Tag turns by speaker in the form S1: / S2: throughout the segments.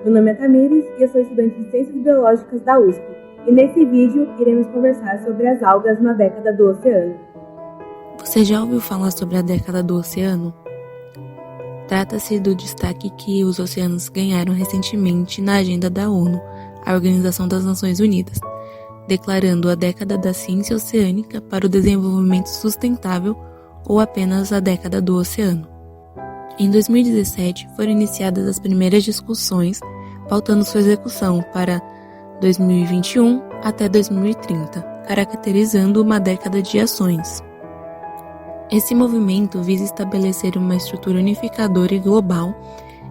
S1: Meu nome é Tamires e eu sou estudante de Ciências Biológicas da USP. E nesse vídeo iremos conversar sobre as algas na década do oceano.
S2: Você já ouviu falar sobre a década do oceano? Trata-se do destaque que os oceanos ganharam recentemente na agenda da ONU, a Organização das Nações Unidas, declarando a década da ciência oceânica para o desenvolvimento sustentável ou apenas a década do oceano. Em 2017, foram iniciadas as primeiras discussões, pautando sua execução para 2021 até 2030, caracterizando uma década de ações. Esse movimento visa estabelecer uma estrutura unificadora e global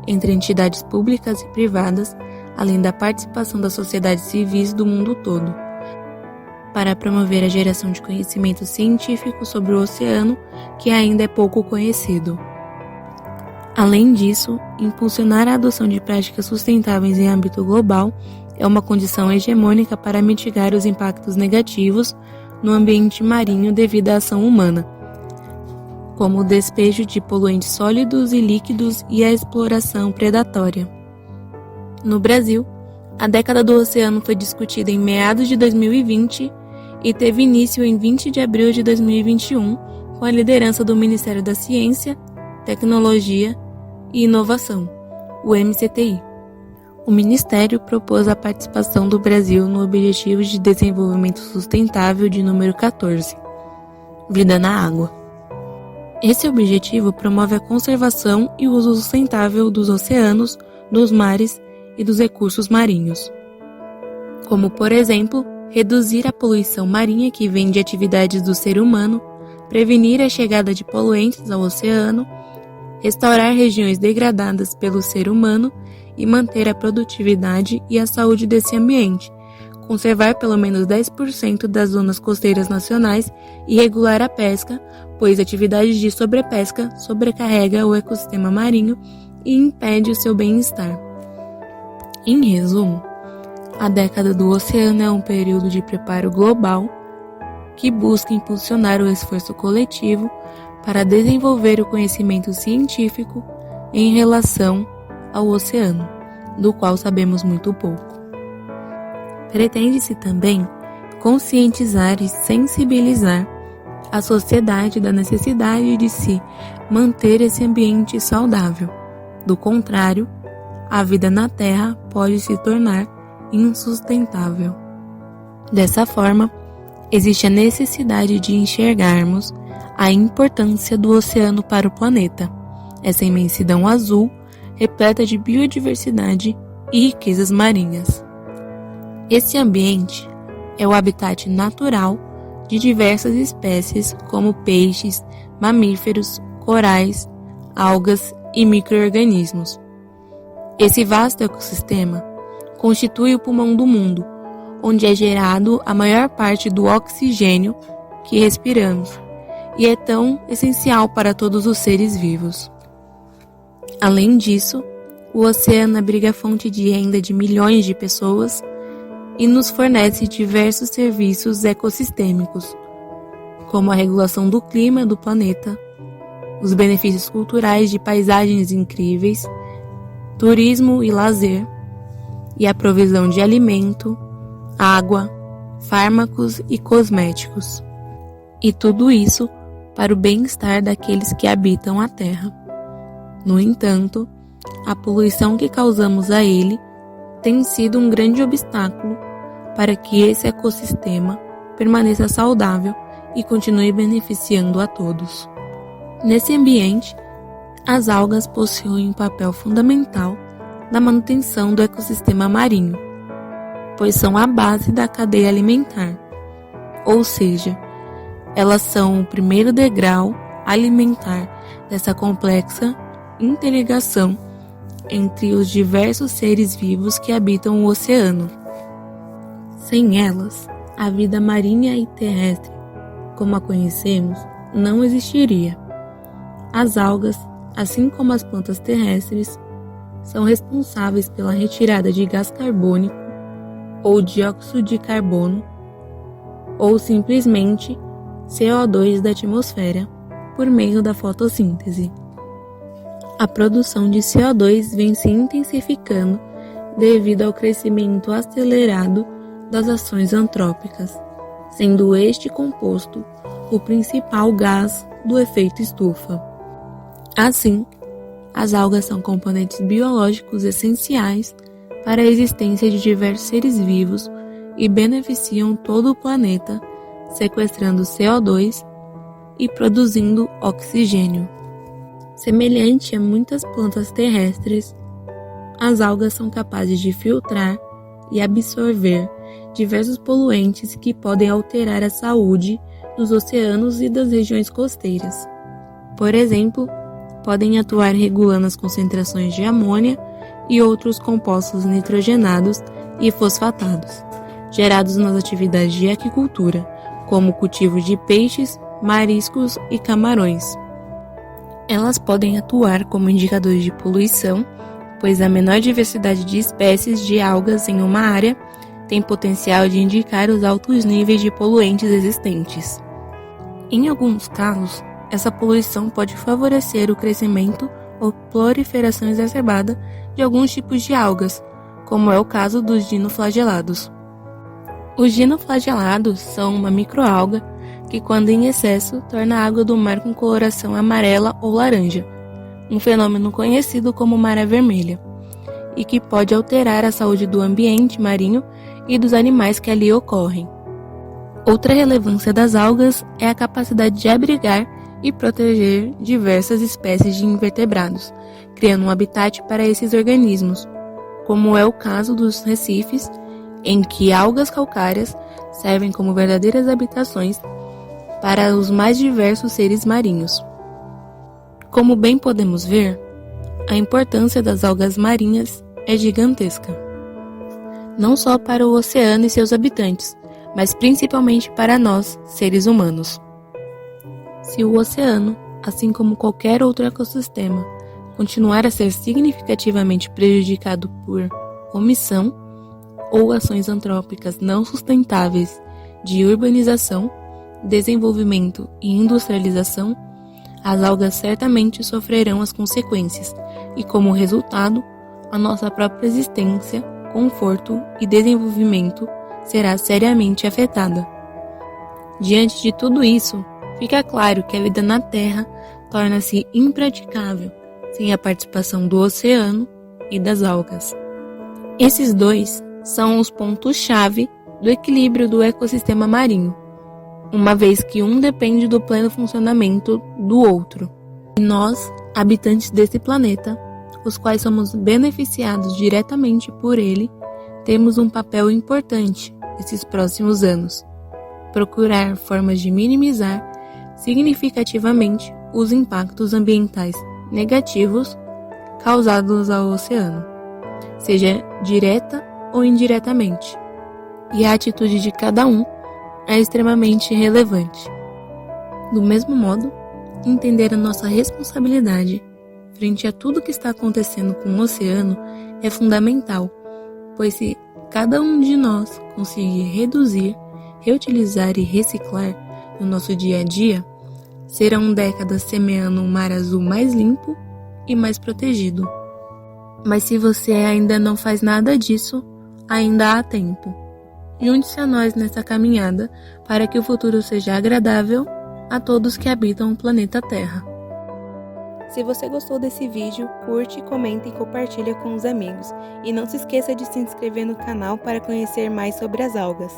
S2: entre entidades públicas e privadas, além da participação das sociedades civis do mundo todo, para promover a geração de conhecimento científico sobre o oceano, que ainda é pouco conhecido. Além disso, impulsionar a adoção de práticas sustentáveis em âmbito global é uma condição hegemônica para mitigar os impactos negativos no ambiente marinho devido à ação humana, como o despejo de poluentes sólidos e líquidos e a exploração predatória. No Brasil, a década do oceano foi discutida em meados de 2020 e teve início em 20 de abril de 2021, com a liderança do Ministério da Ciência, Tecnologia e Inovação, o MCTI. O Ministério propôs a participação do Brasil no Objetivo de Desenvolvimento Sustentável de número 14, Vida na Água. Esse objetivo promove a conservação e o uso sustentável dos oceanos, dos mares e dos recursos marinhos, como, por exemplo, reduzir a poluição marinha que vem de atividades do ser humano, prevenir a chegada de poluentes ao oceano, restaurar regiões degradadas pelo ser humano e manter a produtividade e a saúde desse ambiente, conservar pelo menos 10% das zonas costeiras nacionais e regular a pesca, pois atividades de sobrepesca sobrecarrega o ecossistema marinho e impede o seu bem-estar. Em resumo, a década do oceano é um período de preparo global que busca impulsionar o esforço coletivo para desenvolver o conhecimento científico em relação ao oceano, do qual sabemos muito pouco. Pretende-se também conscientizar e sensibilizar a sociedade da necessidade de se manter esse ambiente saudável. Do contrário, a vida na Terra pode se tornar insustentável. Dessa forma, existe a necessidade de enxergarmos a importância do oceano para o planeta, essa imensidão azul, repleta de biodiversidade e riquezas marinhas. Esse ambiente é o habitat natural de diversas espécies como peixes, mamíferos, corais, algas e micro-organismos. Esse vasto ecossistema constitui o pulmão do mundo, onde é gerado a maior parte do oxigênio que respiramos e é tão essencial para todos os seres vivos. Além disso, o oceano abriga a fonte de renda de milhões de pessoas e nos fornece diversos serviços ecossistêmicos, como a regulação do clima do planeta, os benefícios culturais de paisagens incríveis, turismo e lazer, e a provisão de alimento, água, fármacos e cosméticos. E tudo isso para o bem-estar daqueles que habitam a Terra. No entanto, a poluição que causamos a ele tem sido um grande obstáculo para que esse ecossistema permaneça saudável e continue beneficiando a todos. Nesse ambiente, as algas possuem um papel fundamental na manutenção do ecossistema marinho, pois são a base da cadeia alimentar, ou seja, elas são o primeiro degrau alimentar dessa complexa interligação entre os diversos seres vivos que habitam o oceano. Sem elas, a vida marinha e terrestre, como a conhecemos, não existiria. As algas, assim como as plantas terrestres, são responsáveis pela retirada de gás carbônico ou dióxido de carbono ou simplesmente CO2 da atmosfera por meio da fotossíntese. A produção de CO2 vem se intensificando devido ao crescimento acelerado das ações antrópicas, sendo este composto o principal gás do efeito estufa. Assim, as algas são componentes biológicos essenciais para a existência de diversos seres vivos e beneficiam todo o planeta, sequestrando CO2 e produzindo oxigênio. Semelhante a muitas plantas terrestres, as algas são capazes de filtrar e absorver diversos poluentes que podem alterar a saúde dos oceanos e das regiões costeiras. Por exemplo, podem atuar regulando as concentrações de amônia e outros compostos nitrogenados e fosfatados, gerados nas atividades de aquicultura, como o cultivo de peixes, mariscos e camarões. Elas podem atuar como indicadores de poluição, pois a menor diversidade de espécies de algas em uma área tem potencial de indicar os altos níveis de poluentes existentes. Em alguns casos, essa poluição pode favorecer o crescimento ou proliferação exacerbada de alguns tipos de algas, como é o caso dos dinoflagelados. Os dinoflagelados são uma microalga que, quando em excesso, torna a água do mar com coloração amarela ou laranja, um fenômeno conhecido como maré vermelha, e que pode alterar a saúde do ambiente marinho e dos animais que ali ocorrem. Outra relevância das algas é a capacidade de abrigar e proteger diversas espécies de invertebrados, criando um habitat para esses organismos, como é o caso dos recifes, em que algas calcárias servem como verdadeiras habitações para os mais diversos seres marinhos. Como bem podemos ver, a importância das algas marinhas é gigantesca, não só para o oceano e seus habitantes, mas principalmente para nós, seres humanos. Se o oceano, assim como qualquer outro ecossistema, continuar a ser significativamente prejudicado por omissão ou ações antrópicas não sustentáveis de urbanização, desenvolvimento e industrialização, as algas certamente sofrerão as consequências e, como resultado, a nossa própria existência, conforto e desenvolvimento será seriamente afetada. Diante de tudo isso, fica claro que a vida na Terra torna-se impraticável sem a participação do oceano e das algas. Esses dois são os pontos-chave do equilíbrio do ecossistema marinho, uma vez que um depende do pleno funcionamento do outro. E nós, habitantes desse planeta, os quais somos beneficiados diretamente por ele, temos um papel importante nesses próximos anos: procurar formas de minimizar significativamente os impactos ambientais negativos causados ao oceano, seja direta ou indiretamente. E a atitude de cada um é extremamente relevante. Do mesmo modo, entender a nossa responsabilidade frente a tudo que está acontecendo com o oceano é fundamental, pois se cada um de nós conseguir reduzir, reutilizar e reciclar no nosso dia a dia, serão décadas semeando um mar azul mais limpo e mais protegido. Mas se você ainda não faz nada disso, ainda há tempo. Junte-se a nós nessa caminhada para que o futuro seja agradável a todos que habitam o planeta Terra. Se você gostou desse vídeo, curte, comenta e compartilha com os amigos. E não se esqueça de se inscrever no canal para conhecer mais sobre as algas.